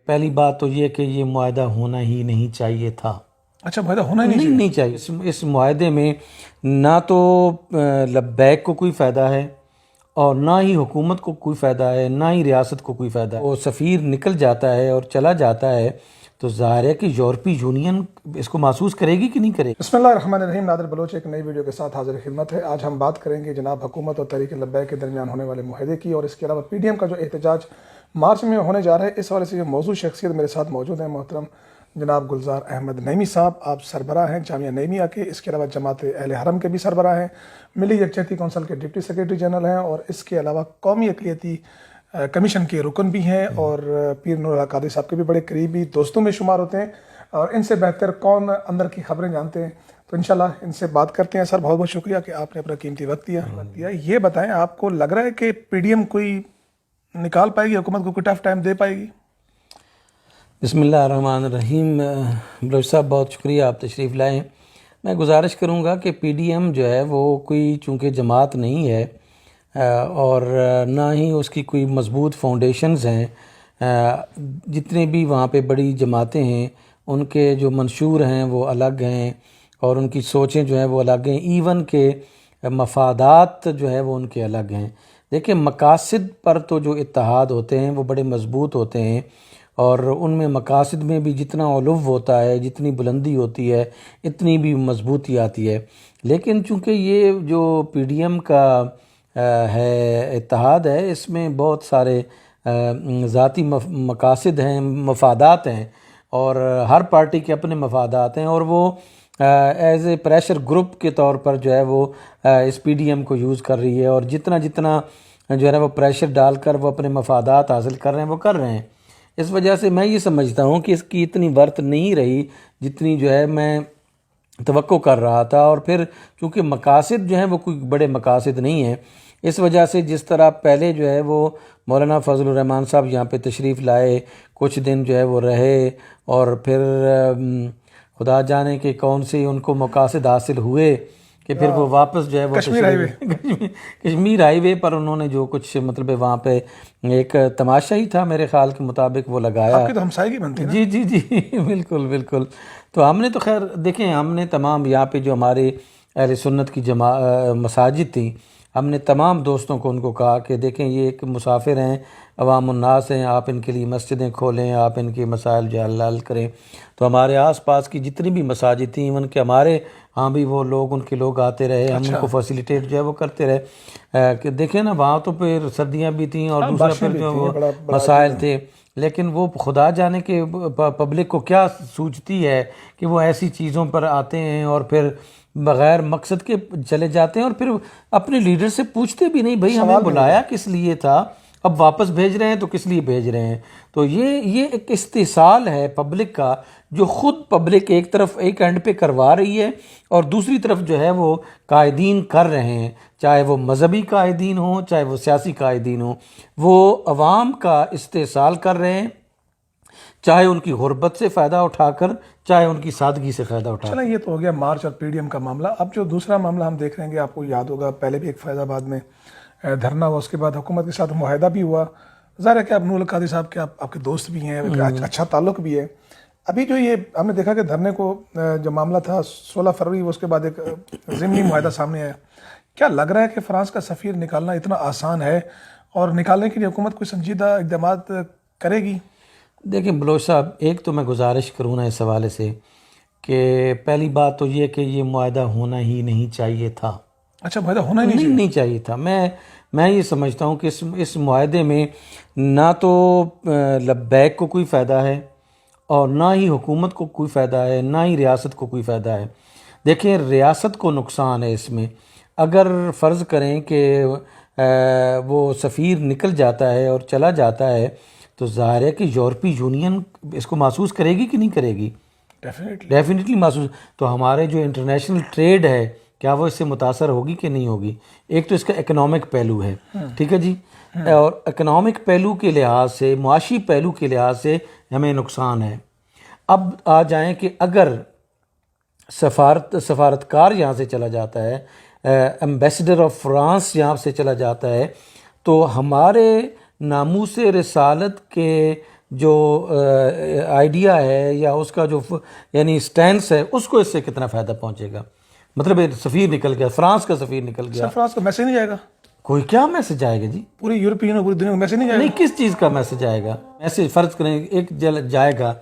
پہلی بات تو یہ کہ یہ معاہدہ ہونا ہی نہیں چاہیے تھا۔ اچھا، معاہدہ ہونا ہی نہیں چاہیے۔ اس معاہدے میں نہ تو لبیک کو کوئی فائدہ ہے اور نہ ہی حکومت کو کوئی فائدہ ہے، نہ ہی ریاست کو کوئی فائدہ ہے۔ وہ سفیر نکل جاتا ہے اور چلا جاتا ہے تو ظاہر ہے کہ یورپی یونین اس کو محسوس کرے گی کہ نہیں کرے گی۔ بسم اللہ الرحمن الرحیم۔ نادر بلوچ ایک نئی ویڈیو کے ساتھ حاضر خدمت ہے۔ آج ہم بات کریں گے جناب حکومت اور تحریک لبیک کے درمیان ہونے والے معاہدے کی، اور اس کے علاوہ پی ڈی ایم کا جو احتجاج مارچ میں ہونے جا رہا ہے، اس حوالے سے یہ موضوع شخصیت میرے ساتھ موجود ہیں، محترم جناب گلزار احمد نعیمی صاحب۔ آپ سربراہ ہیں جامعہ نعیمیہ کے، اس کے علاوہ جماعت اہل حرم کے بھی سربراہ ہیں، ملی یکجہتی کونسل کے ڈپٹی سیکریٹری جنرل ہیں، اور اس کے علاوہ قومی اقلیتی کمیشن کے رکن بھی ہیں، اور پیر نور الحق قادری صاحب کے بھی بڑے قریبی دوستوں میں شمار ہوتے ہیں، اور ان سے بہتر کون اندر کی خبریں جانتے ہیں۔ تو انشاءاللہ ان سے بات کرتے ہیں۔ سر، بہت بہت شکریہ کہ آپ نے اپنا قیمتی وقت دیا۔ یہ بتائیں، آپ کو لگ رہا ہے کہ پی ڈی ایم کوئی نکال پائے گی، حکومت کو کوئی ٹف ٹائم دے پائے گی؟ بسم اللہ الرحمن الرحیم۔ بلوچ صاحب بہت شکریہ، آپ تشریف لائیں۔ میں گزارش کروں گا کہ پی ڈی ایم جو ہے وہ کوئی چونکہ جماعت نہیں ہے اور نہ ہی اس کی کوئی مضبوط فاؤنڈیشنز ہیں۔ جتنے بھی وہاں پہ بڑی جماعتیں ہیں ان کے جو منشور ہیں وہ الگ ہیں، اور ان کی سوچیں جو ہیں وہ الگ ہیں، ایون کہ مفادات جو ہے وہ ان کے الگ ہیں۔ دیکھیں، مقاصد پر تو جو اتحاد ہوتے ہیں وہ بڑے مضبوط ہوتے ہیں، اور ان میں مقاصد میں بھی جتنا علو ہوتا ہے، جتنی بلندی ہوتی ہے، اتنی بھی مضبوطی آتی ہے۔ لیکن چونکہ یہ جو پی ڈی ایم کا ہے اتحاد ہے، اس میں بہت سارے ذاتی مقاصد ہیں، مفادات ہیں، اور ہر پارٹی کے اپنے مفادات ہیں، اور وہ ایز اے پریشر گروپ کے طور پر جو ہے وہ اس پی ڈی ایم کو یوز کر رہی ہے، اور جتنا جو ہے نا وہ پریشر ڈال کر وہ اپنے مفادات حاصل کر رہے ہیں وہ کر رہے ہیں۔ اس وجہ سے میں یہ سمجھتا ہوں کہ اس کی اتنی ورت نہیں رہی جتنی جو ہے میں توقع کر رہا تھا، اور پھر چونکہ مقاصد جو ہیں وہ کوئی بڑے مقاصد نہیں ہیں، اس وجہ سے جس طرح پہلے جو ہے وہ مولانا فضل الرحمان صاحب یہاں پہ تشریف لائے، کچھ دن جو ہے وہ رہے، اور پھر خدا جانے کہ کون سے ان کو مقاصد حاصل ہوئے کہ پھر وہ واپس جو ہے وہ کشمیر ہائی وے پر انہوں نے جو کچھ مطلب وہاں پہ ایک تماشا ہی تھا میرے خیال کے مطابق وہ لگایا۔ آپ کی تو ہمسائیگی بنتی ہے نا؟ جی بالکل بالکل۔ تو ہم نے تو خیر دیکھیں، ہم نے تمام یہاں پہ جو ہمارے اہل سنت کی مساجد تھیں، ہم نے تمام دوستوں کو ان کو کہا کہ دیکھیں یہ ایک مسافر ہیں، عوام الناس ہیں، آپ ان کے لیے مسجدیں کھولیں، آپ ان کے مسائل جو حل کریں۔ تو ہمارے آس پاس کی جتنی بھی مساجد تھیں، ایون کہ ہمارے ہاں بھی وہ لوگ ان کے لوگ آتے رہے، ہم ان کو فیسیلیٹیٹ جو ہے وہ کرتے رہے کہ دیکھیں نا، وہاں تو پھر سردیاں بھی تھیں اور دوسرا پھر جو مسائل تھے، لیکن وہ خدا جانے کہ پبلک کو کیا سوچتی ہے کہ وہ ایسی چیزوں پر آتے ہیں اور پھر بغیر مقصد کے چلے جاتے ہیں، اور پھر اپنے لیڈر سے پوچھتے بھی نہیں بھائی ہمیں بلایا کس لیے تھا، اب واپس بھیج رہے ہیں تو کس لیے بھیج رہے ہیں۔ تو یہ ایک استحصال ہے پبلک کا، جو خود پبلک ایک طرف ایک اینڈ پہ کروا رہی ہے اور دوسری طرف جو ہے وہ قائدین کر رہے ہیں، چاہے وہ مذہبی قائدین ہوں چاہے وہ سیاسی قائدین ہوں، وہ عوام کا استحصال کر رہے ہیں، چاہے ان کی غربت سے فائدہ اٹھا کر، چاہے ان کی سادگی سے فائدہ اٹھا کر۔ چلیں، یہ تو ہو گیا مارچ اور پی ڈی ایم کا معاملہ۔ اب جو دوسرا معاملہ ہم دیکھ رہے ہیں کہ آپ کو یاد ہوگا، پہلے بھی ایک فیض آباد میں دھرنا ہوا، اس کے بعد حکومت کے ساتھ معاہدہ بھی ہوا۔ ظاہر ہے کہ اب نور الحق قادری صاحب کے آپ کے دوست بھی ہیں، اچھا تعلق بھی ہے۔ ابھی جو یہ ہم نے دیکھا کہ دھرنے کو جو معاملہ تھا 16 فروری، اس کے بعد ایک ضمنی معاہدہ سامنے آیا۔ کیا لگ رہا ہے کہ فرانس کا سفیر نکالنا اتنا آسان ہے، اور نکالنے کے لیے حکومت کوئی سنجیدہ اقدامات کرے گی؟ دیکھیں بلوچ صاحب، ایک تو میں گزارش کروں نا اس حوالے سے کہ پہلی بات تو یہ کہ یہ معاہدہ ہونا ہی نہیں چاہیے تھا۔ اچھا، معاہدہ ہونا ہی نہیں چاہیے تھا۔ میں یہ سمجھتا ہوں کہ اس معاہدے میں نہ تو لبیک کو کوئی فائدہ ہے اور نہ ہی حکومت کو کوئی فائدہ ہے، نہ ہی ریاست کو کوئی فائدہ ہے۔ دیکھیں، ریاست کو نقصان ہے اس میں۔ اگر فرض کریں کہ وہ سفیر نکل جاتا ہے اور چلا جاتا ہے تو ظاہر ہے کہ یورپی یونین اس کو محسوس کرے گی کہ نہیں کرے گی؟ ڈیفینیٹلی محسوس۔ تو ہمارے جو انٹرنیشنل ٹریڈ ہے، کیا وہ اس سے متاثر ہوگی کہ نہیں ہوگی؟ ایک تو اس کا اکنامک پہلو ہے، ٹھیک ہے جی، اور اکنامک پہلو کے لحاظ سے، معاشی پہلو کے لحاظ سے ہمیں نقصان ہے۔ اب آ جائیں کہ اگر سفارتکار یہاں سے چلا جاتا ہے، ایمبیسڈر آف فرانس یہاں سے چلا جاتا ہے، تو ہمارے ناموس رسالت کے جو آئیڈیا ہے یا اس کا جو یعنی سٹینس ہے اس کو اس سے کتنا فائدہ پہنچے گا؟ مطلب ایک سفیر نکل گیا، فرانس کا سفیر نکل گیا، فرانس کا میسج نہیں جائے گا؟ کوئی کیا میسج آئے گا جی؟ پوری یورپین اور پوری دنیا کو میسج نہیں جائے گا؟ نہیں، کس چیز کا میسج آئے گا؟ میسج فرض کریں ایک جائے گا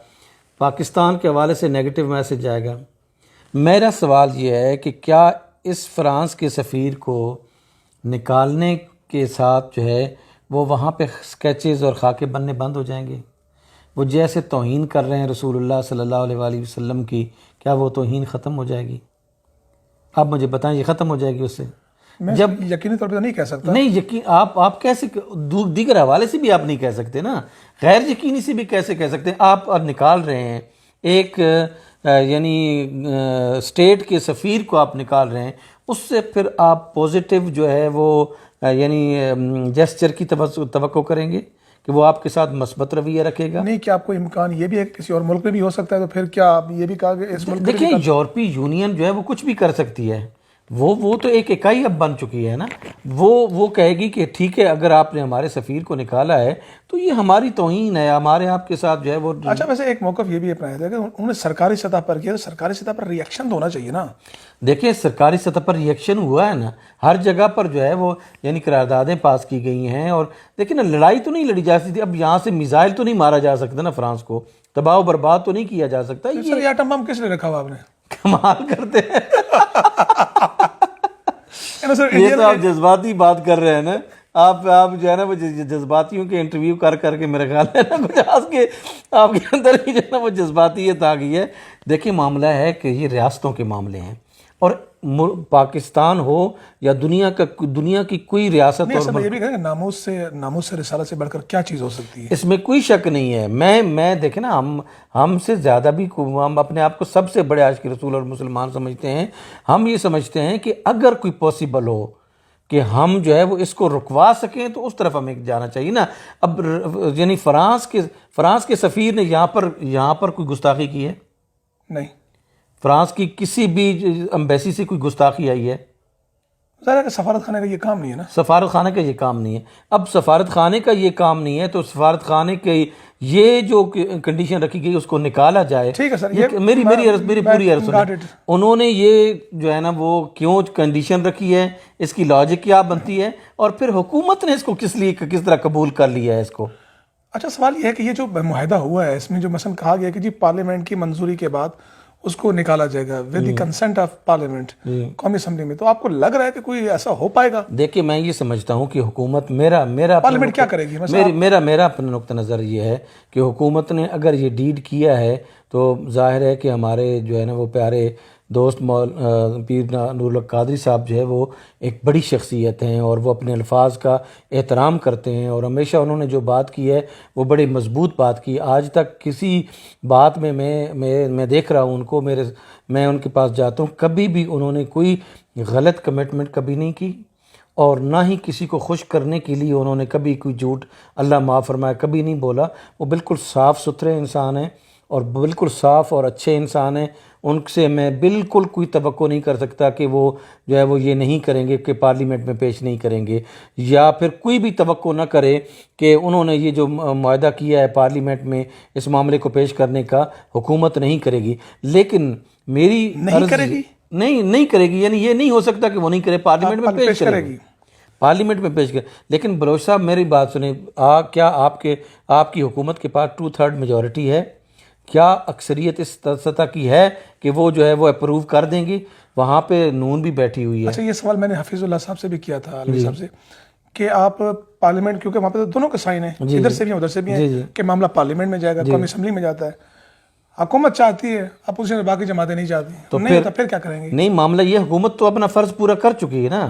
پاکستان کے حوالے سے نیگیٹو میسج جائے گا۔ میرا سوال یہ ہے کہ کیا اس فرانس کے سفیر کو نکالنے کے ساتھ جو ہے وہ وہاں پہ سکیچز اور خاکے بننے بند ہو جائیں گے؟ وہ جیسے توہین کر رہے ہیں رسول اللہ صلی اللہ علیہ وآلہ وسلم کی، کیا وہ توہین ختم ہو جائے گی؟ آپ مجھے بتائیں، یہ ختم ہو جائے گی اس سے؟ میں جب یقینی طور پہ نہیں کہہ سکتا۔ نہیں یقین آپ کیسے دیگر حوالے سے بھی آپ نہیں کہہ سکتے نا، غیر یقینی سے بھی کیسے کہہ سکتے ہیں؟ آپ نکال رہے ہیں ایک یعنی اسٹیٹ کے سفیر کو آپ نکال رہے ہیں، اس سے پھر آپ پوزیٹیو جو ہے وہ یعنی جیسچر کی توقع کریں گے کہ وہ آپ کے ساتھ مثبت رویہ رکھے گا؟ نہیں، کیا آپ کو امکان یہ بھی ہے کہ کسی اور ملک میں بھی ہو سکتا ہے؟ تو پھر کیا آپ یہ بھی کہا کہ اس ملک دیکھیں یورپی یونین جو ہے وہ کچھ بھی کر سکتی ہے، وہ تو ایک اکائی اب بن چکی ہے نا، وہ کہے گی کہ ٹھیک ہے اگر آپ نے ہمارے سفیر کو نکالا ہے تو یہ ہماری توہین ہے، ہمارے آپ کے ساتھ جو ہے وہ۔ اچھا، ویسے ایک موقف یہ بھی اپنایا تھا کہ انہوں نے سرکاری سطح پر کیا، تو سرکاری سطح پر ری ایکشن تو ہونا چاہیے نا۔ دیکھیں سرکاری سطح پر ری ایکشن ہوا ہے نا، ہر جگہ پر جو ہے وہ یعنی قراردادیں پاس کی گئی ہیں، اور دیکھیں نا لڑائی تو نہیں لڑی جا سکتی، اب یہاں سے میزائل تو نہیں مارا جا سکتا نا، فرانس کو تباہ و برباد تو نہیں کیا جا سکتا۔ سر یہ ایٹم بم کس نے رکھا ہوا آپ نے؟ کمال کرتے ہیں، سر یہ تو آپ جذباتی بات کر رہے ہیں نا، آپ جو ہے نا وہ جذباتیوں کے انٹرویو کر کے میرے خیال ہے نا کچھ آج کے آپ کے اندر ہی جو ہے نا وہ جذباتیت آ گئی ہے۔ دیکھیں معاملہ ہے کہ یہ ریاستوں کے معاملے ہیں، اور پاکستان ہو یا دنیا کی کوئی ریاست، اور یہ بھی کہیں ناموس سے رسالت سے بڑھ کر کیا چیز ہو سکتی ہے؟ اس میں کوئی شک نہیں ہے۔ میں دیکھیں نا ہم سے زیادہ بھی ہم اپنے آپ کو سب سے بڑے عاشق رسول اور مسلمان سمجھتے ہیں۔ ہم یہ سمجھتے ہیں کہ اگر کوئی پاسبل ہو کہ ہم جو ہے وہ اس کو رکوا سکیں تو اس طرف ہمیں جانا چاہیے نا۔ اب یعنی فرانس کے سفیر نے یہاں پر کوئی گستاخی کی ہے؟ نہیں۔ فرانس کی کسی بھی امبیسی سے کوئی گستاخی آئی ہے؟ ظاہر ہے کہ سفارت خانے کا یہ کام نہیں ہے نا۔ سفارت خانے کا یہ کام نہیں ہے۔ اب سفارت خانے کا یہ کام نہیں ہے تو سفارت خانے کے یہ جو کنڈیشن رکھی گئی اس کو نکالا جائے۔ ٹھیک ہے سر، میری پوری عرض سنیں، انہوں نے یہ جو ہے نا وہ کیوں کنڈیشن رکھی ہے، اس کی لاجک کیا بنتی ہے، اور پھر حکومت نے اس کو کس طرح قبول کر لیا ہے اس کو؟ اچھا، سوال یہ ہے کہ یہ جو معاہدہ ہوا ہے اس میں جو مثلا کہا گیا کہ جی پارلیمنٹ کی منظوری کے بعد اس کو نکالا جائے گا with the consent of parliament, قومی اسمبلی میں، تو آپ کو لگ رہا ہے کہ کوئی ایسا ہو پائے گا؟ دیکھیں میں یہ سمجھتا ہوں کہ حکومت میرا پارلیمنٹ کیا کرے گی؟ میرا اپنا نقطہ نظر یہ ہے کہ حکومت نے اگر یہ ڈیڈ کیا ہے تو ظاہر ہے کہ ہمارے جو ہے نا وہ پیارے دوست پیر نور القادری صاحب جو ہے وہ ایک بڑی شخصیت ہیں، اور وہ اپنے الفاظ کا احترام کرتے ہیں، اور ہمیشہ انہوں نے جو بات کی ہے وہ بڑی مضبوط بات کی۔ آج تک کسی بات میں میں دیکھ رہا ہوں ان کو، میں ان کے پاس جاتا ہوں، کبھی بھی انہوں نے کوئی غلط کمٹمنٹ کبھی نہیں کی، اور نہ ہی کسی کو خوش کرنے کے لیے انہوں نے کبھی کوئی جھوٹ اللہ معاف فرمائے کبھی نہیں بولا۔ وہ بالکل صاف ستھرے انسان ہیں اور بالکل صاف اور اچھے انسان ہیں، ان سے میں بالکل کوئی توقع نہیں کر سکتا کہ وہ جو ہے وہ یہ نہیں کریں گے کہ پارلیمنٹ میں پیش نہیں کریں گے، یا پھر کوئی بھی توقع نہ کرے کہ انہوں نے یہ جو معاہدہ کیا ہے پارلیمنٹ میں اس معاملے کو پیش کرنے کا حکومت نہیں کرے گی۔ لیکن میری نہیں کرے گی، نہیں کرے گی، یعنی یہ نہیں ہو سکتا کہ وہ نہیں کرے، پارلیمنٹ میں پیش کرے گی، پارلیمنٹ میں پیش کرے۔ لیکن بلوچ صاحب میری بات سنیں، کیا آپ کی حکومت کے پاس 2/3 میجورٹی ہے؟ کیا اکثریت اس سطح کی ہے کہ وہ جو ہے وہ اپروو کر دیں گی؟ وہاں پہ نون بھی بیٹھی ہوئی ہے۔ اچھا، یہ سوال میں نے حفیظ اللہ صاحب سے بھی کیا تھا، علی صاحب سے، کہ آپ پارلیمنٹ، کیونکہ وہاں پہ تو دونوں کے سائن ہیں، ادھر سے بھی ہیں ادھر سے بھی ہیں، کہ معاملہ پارلیمنٹ میں جائے گا، قومی اسمبلی میں جاتا ہے، حکومت چاہتی ہے، اپوزیشن باقی جماعتیں نہیں چاہتی، تو نہیں ہوتا پھر کیا کریں گے؟ نہیں، معاملہ یہ حکومت تو اپنا فرض پورا کر چکی ہے نا۔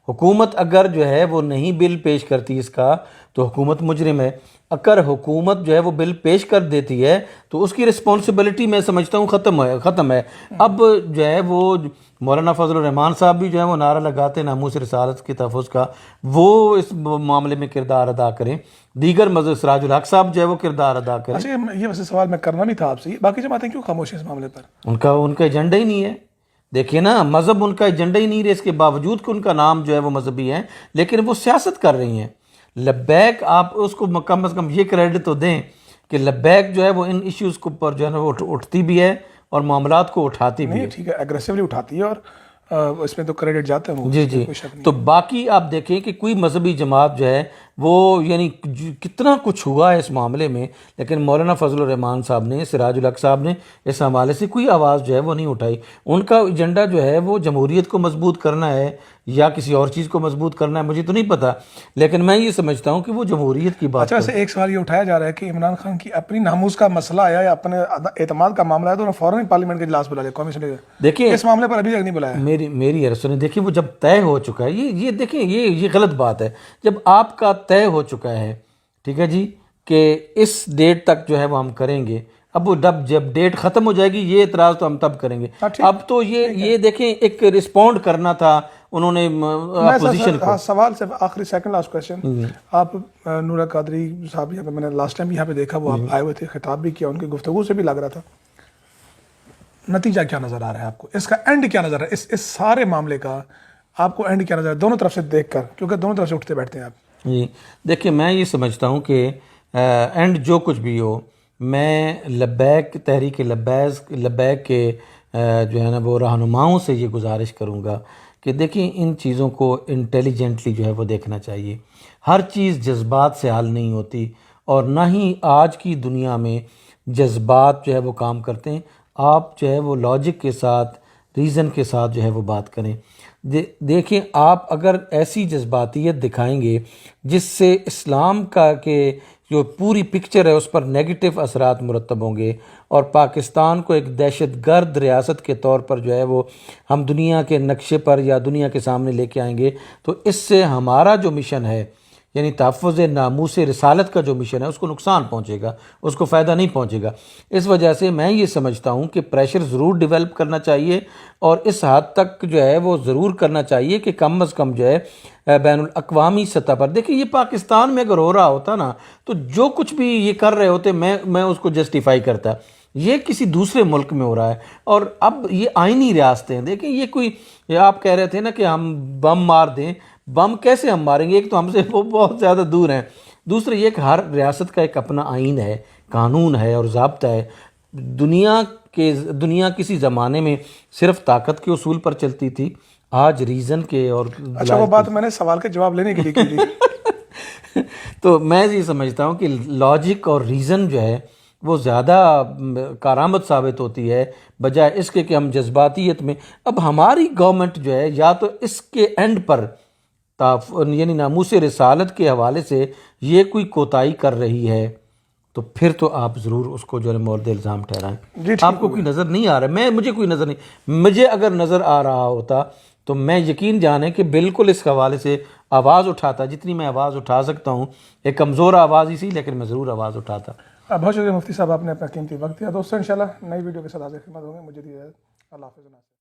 حکومت اگر جو ہے وہ نہیں بل پیش کرتی اس کا تو حکومت مجرم ہے۔ اگر حکومت جو ہے وہ بل پیش کر دیتی ہے تو اس کی رسپانسبلٹی میں سمجھتا ہوں ختم ہے۔ اب جو ہے وہ مولانا فضل الرحمان صاحب بھی جو ہے وہ نعرہ لگاتے ہیں ناموس رسالت کے تحفظ کا، وہ اس معاملے میں کردار ادا کریں، دیگر مذہب سراج الحق صاحب جو ہے وہ کردار ادا کریں۔ اچھا، یہ ویسے سوال میں کرنا بھی تھا آپ سے، باقی جماعتیں کیوں خاموش ہیں اس معاملے پر؟ ان کا ایجنڈا ہی نہیں ہے۔ دیکھیے نا، مذہب ان کا ایجنڈا ہی نہیں ہے، اس کے باوجود کہ ان کا نام جو ہے وہ مذہبی ہے، لیکن وہ سیاست کر رہی ہیں۔ لبیک، آپ اس کو کم از کم یہ کریڈٹ تو دیں کہ لبیک جو ہے وہ ان ایشوز کو پر جو ہے نا وہ اٹھتی بھی ہے اور معاملات کو اٹھاتی بھی ہے. ٹھیک ہے، ایگریسولی اٹھاتی ہے اور اس میں تو کریڈٹ جاتا ہے. جی جی. تو باقی آپ دیکھیں کہ کوئی مذہبی جماعت جو ہے وہ یعنی کتنا کچھ ہوا ہے اس معاملے میں، لیکن مولانا فضل الرحمان صاحب نے، سراج الحق صاحب نے اس حوالے سے کوئی آواز جو ہے وہ نہیں اٹھائی. ان کا ایجنڈا جو ہے وہ جمہوریت کو مضبوط کرنا ہے یا کسی اور چیز کو مضبوط کرنا ہے، مجھے تو نہیں پتہ، لیکن میں یہ سمجھتا ہوں کہ وہ جمہوریت کی بات. اچھا، ویسے ایک سوال یہ اٹھایا جا رہا ہے کہ عمران خان کی اپنی ناموس کا مسئلہ آیا یا اپنے اعتماد کا معاملہ ہے تو انہوں نے فوراً پارلیمنٹ کے اجلاس بلا لیا، قومی اسمبلی کا. دیکھیں اس معاملے پر ابھی تک نہیں بلایا. میری عرض سنیں، دیکھیں وہ جب طے ہو چکا ہے، یہ دیکھیں یہ غلط بات ہے. جب آپ کا طے ہو چکا ہے، ٹھیک ہے جی، کہ اس ڈیٹ تک جو ہے وہ ہم کریں گے، اب وہ جب ڈیٹ ختم ہو جائے گی یہ اعتراض تو ہم تب کریں گے. اب تو یہ دیکھیں ایک رسپونڈ کرنا تھا انہوں نے اپوزیشن کو. سوال سے آخری سیکنڈ لاسٹ کویسچن، آپ نورا قادری صاحب یہاں پہ میں نے لاسٹ ٹائم یہاں پہ دیکھا، وہ آپ آئے ہوئے تھے، خطاب بھی کیا، ان کی گفتگو سے بھی لگ رہا تھا. نتیجہ کیا نظر آ رہا ہے آپ کو؟ اس کا اینڈ کیا نظر آ رہا ہے؟ اس سارے معاملے کا آپ کو اینڈ کیا نظر آ رہا ہے دونوں طرف سے دیکھ کر، کیونکہ دونوں طرف سے اٹھتے بیٹھتے ہیں آپ؟ جی دیکھیں، میں یہ سمجھتا ہوں کہ اینڈ جو کچھ بھی ہو، میں لبیک تحریک لبیک کے جو ہے نا وہ رہنماؤں سے یہ گزارش کروں گا کہ دیکھیں ان چیزوں کو انٹیلیجنٹلی جو ہے وہ دیکھنا چاہیے. ہر چیز جذبات سے حل نہیں ہوتی، اور نہ ہی آج کی دنیا میں جذبات جو ہے وہ کام کرتے ہیں. آپ جو ہے وہ لاجک کے ساتھ، ریزن کے ساتھ جو ہے وہ بات کریں. دیکھیں آپ اگر ایسی جذباتیت دکھائیں گے جس سے اسلام کا کہ جو پوری پکچر ہے اس پر نیگیٹو اثرات مرتب ہوں گے، اور پاکستان کو ایک دہشت گرد ریاست کے طور پر جو ہے وہ ہم دنیا کے نقشے پر یا دنیا کے سامنے لے کے آئیں گے، تو اس سے ہمارا جو مشن ہے یعنی تحفظ ناموس رسالت کا جو مشن ہے اس کو نقصان پہنچے گا، اس کو فائدہ نہیں پہنچے گا. اس وجہ سے میں یہ سمجھتا ہوں کہ پریشر ضرور ڈیولپ کرنا چاہیے، اور اس حد تک جو ہے وہ ضرور کرنا چاہیے کہ کم از کم جو ہے بین الاقوامی سطح پر. دیکھیں یہ پاکستان میں اگر ہو رہا ہوتا نا تو جو کچھ بھی یہ کر رہے ہوتے میں اس کو جسٹیفائی کرتا. یہ کسی دوسرے ملک میں ہو رہا ہے، اور اب یہ آئینی ریاستیں ہیں. دیکھیں یہ کوئی، آپ کہہ رہے تھے نا کہ ہم بم مار دیں، بم کیسے ہم ماریں گے؟ ایک تو ہم سے وہ بہت زیادہ دور ہیں، دوسرا یہ کہ ہر ریاست کا ایک اپنا آئین ہے، قانون ہے اور ضابطہ ہے. دنیا کسی زمانے میں صرف طاقت کے اصول پر چلتی تھی، آج ریزن کے اور اچھا وہ بات میں نے سوال کے جواب لینے کے لیے کی تھی. تو میں یہ سمجھتا ہوں کہ لاجک اور ریزن جو ہے وہ زیادہ کارآمد ثابت ہوتی ہے بجائے اس کے کہ ہم جذباتیت میں. اب ہماری گورنمنٹ جو ہے یا تو اس کے اینڈ پر یعنی ناموس رسالت کے حوالے سے یہ کوئی کوتاہی کر رہی ہے تو پھر تو آپ ضرور اس کو جو ہے مورد الزام ٹھہرائیں. آپ کو کوئی نظر نہیں آ رہا ہے، مجھے کوئی نظر نہیں، مجھے اگر نظر آ رہا ہوتا تو میں یقین جانیں کہ بالکل اس حوالے سے آواز اٹھاتا، جتنی میں آواز اٹھا سکتا ہوں. ایک کمزور آواز ہی سی، لیکن میں ضرور آواز اٹھاتا. بہت شکریہ مفتی صاحب، آپ نے اپنا قیمتی وقت دیا. دوستوں انشاءاللہ نئی ویڈیو کے ساتھ حاضر خدمت ہوں گے. مجھے دی اجازت، اللہ حافظ.